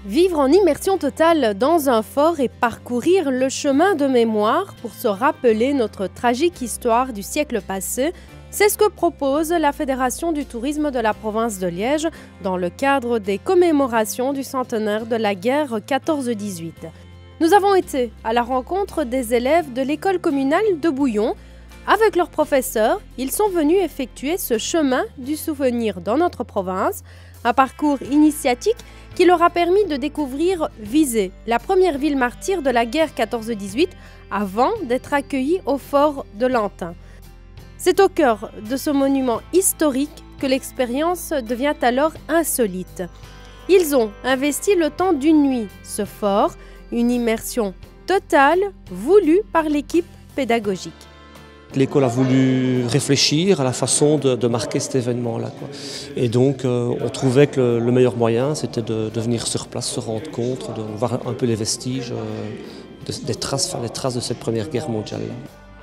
Vivre en immersion totale dans un fort et parcourir le chemin de mémoire pour se rappeler notre tragique histoire du siècle passé, c'est ce que propose la Fédération du tourisme de la province de Liège dans le cadre des commémorations du centenaire de la guerre 14-18. Nous avons été à la rencontre des élèves de l'école communale de Bouillon. Avec leurs professeurs, ils sont venus effectuer ce chemin du souvenir dans notre province, un parcours initiatique qui leur a permis de découvrir Visé, la première ville martyre de la guerre 14-18, avant d'être accueillis au fort de Lantin. C'est au cœur de ce monument historique que l'expérience devient alors insolite. Ils ont investi le temps d'une nuit, ce fort, une immersion totale voulue par l'équipe pédagogique. L'école a voulu réfléchir à la façon de marquer cet événement-là. Et donc on trouvait que le meilleur moyen c'était de venir sur place, se rendre compte, de voir un peu les vestiges, les traces de cette première guerre mondiale.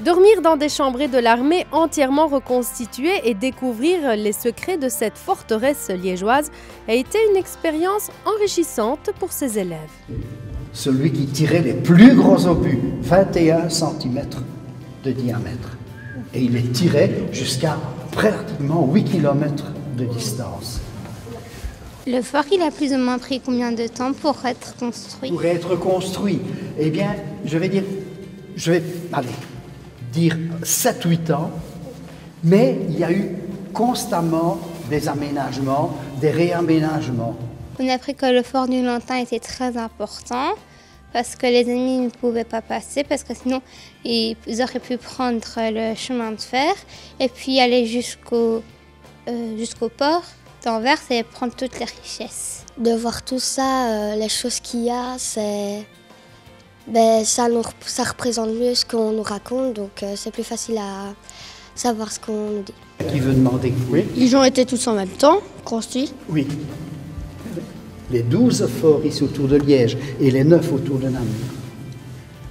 Dormir dans des chambrées de l'armée entièrement reconstituées et découvrir les secrets de cette forteresse liégeoise a été une expérience enrichissante pour ces élèves. Celui qui tirait les plus gros obus, 21 cm de diamètre. Et il les tirait jusqu'à pratiquement 8 km de distance. Le fort, il a plus ou moins pris combien de temps pour être construit? Pour être construit, eh bien, je vais dire 7-8 ans, mais il y a eu constamment des aménagements, des réaménagements. On a appris que le fort du Lantin était très important, parce que les ennemis ne pouvaient pas passer, parce que sinon ils auraient pu prendre le chemin de fer et puis aller jusqu'au port d'Anvers et prendre toutes les richesses. De voir tout ça, les choses qu'il y a, ça représente mieux ce qu'on nous raconte, donc c'est plus facile à savoir ce qu'on nous dit. Qui veut demander? Oui. Ils ont été tous en même temps construits? Oui. Les 12 forts ici autour de Liège et les 9 autour de Namur.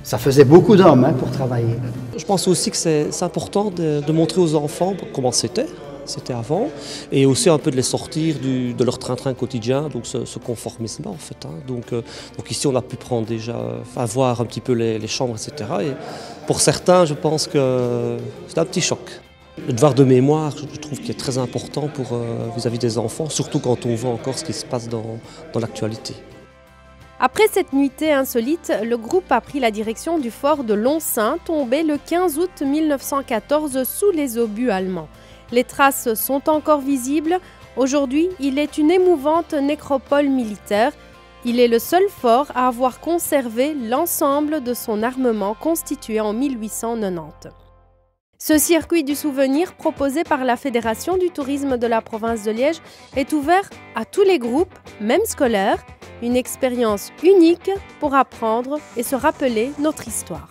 Ça faisait beaucoup d'hommes pour travailler. Je pense aussi que c'est important de montrer aux enfants comment c'était avant, et aussi un peu de les sortir de leur train-train quotidien, donc ce conformisme en fait. Donc ici on a pu prendre déjà, voir un petit peu les chambres, etc. Et pour certains, je pense que c'est un petit choc. Le devoir de mémoire, je trouve qu'il est très important vis-à-vis des enfants, surtout quand on voit encore ce qui se passe dans l'actualité. Après cette nuitée insolite, le groupe a pris la direction du fort de Longsaint, tombé le 15 août 1914 sous les obus allemands. Les traces sont encore visibles. Aujourd'hui, il est une émouvante nécropole militaire. Il est le seul fort à avoir conservé l'ensemble de son armement constitué en 1890. Ce circuit du souvenir proposé par la Fédération du tourisme de la province de Liège est ouvert à tous les groupes, même scolaires, une expérience unique pour apprendre et se rappeler notre histoire.